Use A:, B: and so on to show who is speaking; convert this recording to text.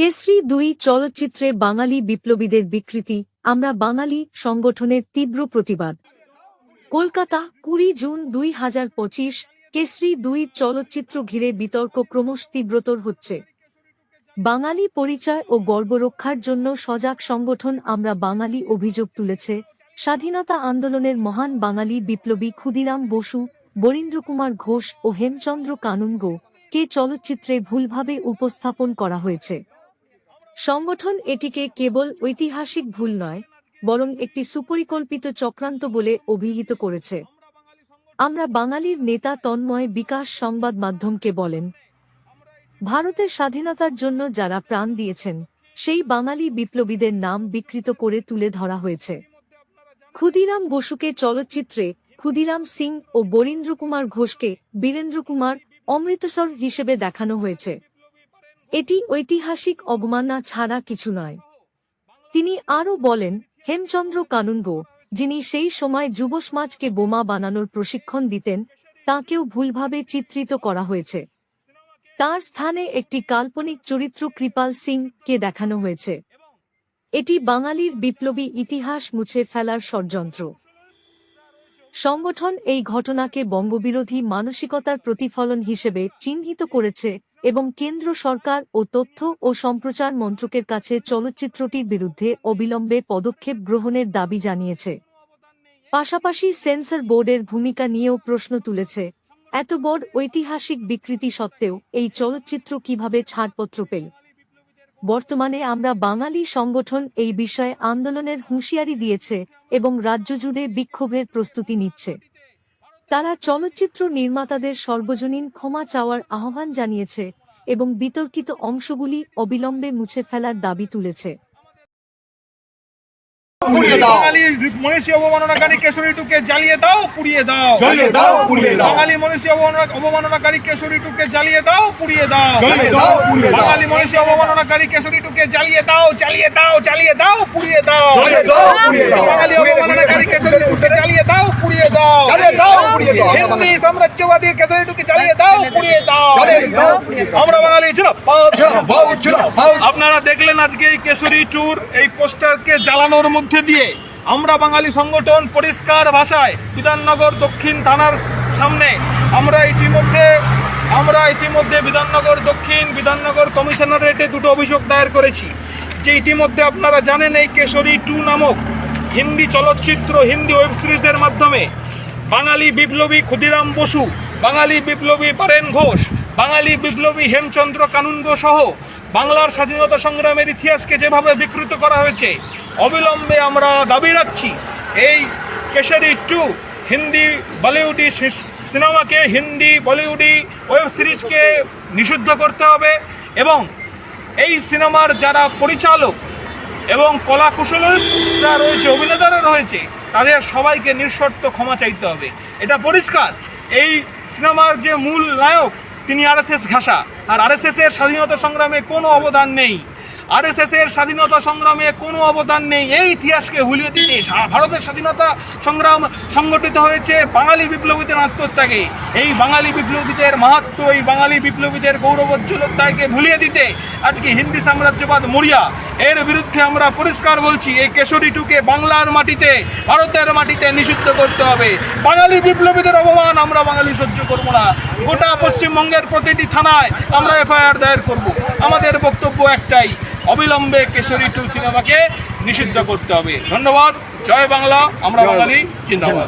A: কেসরি ২ চলচ্চিত্রে বাঙালি বিপ্লবীদের বিকৃতি, আমরা বাঙালি সংগঠনের তীব্র প্রতিবাদ। কলকাতা, ২০ জুন ২০২৫। কেসরি ২ চলচ্চিত্র ঘিরে বিতর্ক ক্রমশ তীব্রতর হচ্ছে। বাঙালি পরিচয় ও গর্ব রক্ষার জন্য সজাগ সংগঠন আমরা বাঙালি অভিযোগ তুলেছে, স্বাধীনতা আন্দোলনের মহান বাঙালি বিপ্লবী ক্ষুদিরাম বসু, বরীন্দ্রকুমার ঘোষ ও হেমচন্দ্র কানুনগো কে চলচ্চিত্রে ভুলভাবে উপস্থাপন করা হয়েছে। সংগঠন এটিকে কেবল ঐতিহাসিক ভুল নয়, বরং একটি সুপরিকল্পিত চক্রান্ত বলে অভিহিত করেছে। আমরা বাঙালির নেতা তন্ময় বিকাশ সংবাদ মাধ্যমকে বলেন, ভারতের স্বাধীনতার জন্য যারা প্রাণ দিয়েছেন, সেই বাঙালি বিপ্লবীদের নাম বিকৃত করে তুলে ধরা হয়েছে। ক্ষুদিরাম বসুকে চলচ্চিত্রে ক্ষুদিরাম সিং ও বরীন্দ্রকুমার ঘোষকে বীরেন্দ্রকুমার অমৃতসর হিসেবে দেখানো হয়েছে। এটি ঐতিহাসিক অবমাননা ছাড়া কিছু নয়। তিনি আরও বলেন, হেমচন্দ্র কানুনগো, যিনি সেই সময় যুব সমাজকে বোমা বানানোর প্রশিক্ষণ দিতেন, তাঁকেও ভুলভাবে চিত্রিত করা হয়েছে। তার স্থানে একটি কাল্পনিক চরিত্র কৃপাল সিং কে দেখানো হয়েছে। এটি বাঙালির বিপ্লবী ইতিহাস মুছে ফেলার ষড়যন্ত্র। সংগঠন এই ঘটনাকে বঙ্গবিরোধী মানসিকতার প্রতিফলন হিসেবে চিহ্নিত করেছে এবং কেন্দ্র সরকার ও তথ্য ও সম্প্রচার মন্ত্রকের কাছে চলচ্চিত্রটির বিরুদ্ধে অবিলম্বে পদক্ষেপ গ্রহণের দাবি জানিয়েছে। পাশাপাশি সেন্সর বোর্ডের ভূমিকা নিয়েও প্রশ্ন তুলেছে, এত বড় ঐতিহাসিক বিকৃতি সত্ত্বেও এই চলচ্চিত্র কিভাবে ছাড়পত্র পেল। বর্তমানে আমরা বাঙালি সংগঠন এই বিষয়ে আন্দোলনের হুঁশিয়ারি দিয়েছে এবং রাজ্য জুড়ে বিক্ষোভের প্রস্তুতি নিচ্ছে। তারা চলচ্চিত্র নির্মাতাদের সর্বজনীন ক্ষমা চাওয়ার আহ্বান জানিয়েছে এবং বিতর্কিত অংশগুলি অবিলম্বে মুছে ফেলার দাবি তুলেছে।
B: বাঙালি মনীষী অবমাননাকারী কেশরী টুকে জ্বালিয়ে দাও, পুড়িয়ে দাও। বাঙালি মনীষী অবমাননাকারী কেশরী টুকে জ্বালিয়ে দাও, পুড়িয়ে দাও। বাঙালি মনীষী অবমাননাকারী কেশরী টুকে জ্বালিয়ে দাও, জ্বালিয়ে দাও, জ্বালিয়ে দাও, পুড়িয়ে দাও। বাঙালি অবমাননাকারী কেশরী টুকে জ্বালিয়ে দাও, পুড়িয়ে দাও। হিন্দি সাম্রাজ্যবাদী কেশরী টুকে জ্বালিয়ে দাও, পুড়িয়ে দাও। আমরা বাঙালি ছিল। আপনারা দেখলেন আজকে এই কেশরী ট্যুর এই পোস্টারকে জ্বালানোর মধ্যে দিয়ে আমরা বাঙালি সংগঠন পরিষ্কার ভাষায় বিধাননগর দক্ষিণ থানার সামনে আমরা ইতিমধ্যে বিধাননগর দক্ষিণ বিধাননগর কমিশনারেটে দুটো অভিযোগ দায়ের করেছি। যে ইতিমধ্যে আপনারা জানেন এই কেশরী 2 নামক হিন্দি চলচ্চিত্র হিন্দি ওয়েব সিরিজের মাধ্যমে বাঙালি বিপ্লবী ক্ষুদিরাম বসু, বাঙালি বিপ্লবী বীরেন ঘোষ, বাঙালি বিপ্লবী হেমচন্দ্র কানুনগো সহ বাংলার স্বাধীনতা সংগ্রামের ইতিহাসকে যেভাবে বিকৃত করা হয়েছে, অবিলম্বে আমরা দাবি রাখছি এই কেশরী 2 হিন্দি বলিউডি সিনেমাকে, হিন্দি বলিউডি ওয়েব সিরিজকে নিষিদ্ধ করতে হবে এবং এই সিনেমার যারা পরিচালক এবং কলা কুশলীরা রয়েছে, অভিনেতারা রয়েছে, তাদের সবাইকে নিঃশর্ত ক্ষমা চাইতে হবে। এটা পরিষ্কার। এই সিনেমার যে মূল নায়ক তিনি আরএসএস ঘাসা, আর আরএসএস এর স্বাধীনতা সংগ্রামে কোনো অবদান নেই। আরএসএস এর স্বাধীনতা সংগ্রামে কোনো অবদান নেই। এই ইতিহাসকে ভুলিয়ে দিতে ভারতের স্বাধীনতা সংগ্রাম সংগঠিত হয়েছে বাঙালি বিপ্লবীদের আত্মত্যাগে। এই বাঙালি বিপ্লবীদের মাহাত্ম, এই বাঙালি বিপ্লবীদের গৌরবোজ্জ্বলতাকে ভুলিয়ে দিতে আজকে হিন্দি সাম্রাজ্যবাদ মরিয়া। এর বিরুদ্ধে আমরা পরিষ্কার বলছি, এই কেশরী 2কে বাংলার মাটিতে, ভারতের মাটিতে নিষিদ্ধ করতে হবে। বাঙালি বিপ্লবীদের অপমান আমরা বাঙালি সহ্য করব না। গোটা পশ্চিমবঙ্গের প্রতিটি থানায় আমরা এফআইআর দায়ের করব। আমাদের বক্তব্য একটাই, অবিলম্বে কেশরী 2 সিনেমাকে নিষিদ্ধ করতে হবে। ধন্যবাদ। জয় বাংলা। আমরা বাঙালি। জিন্দাবাদ।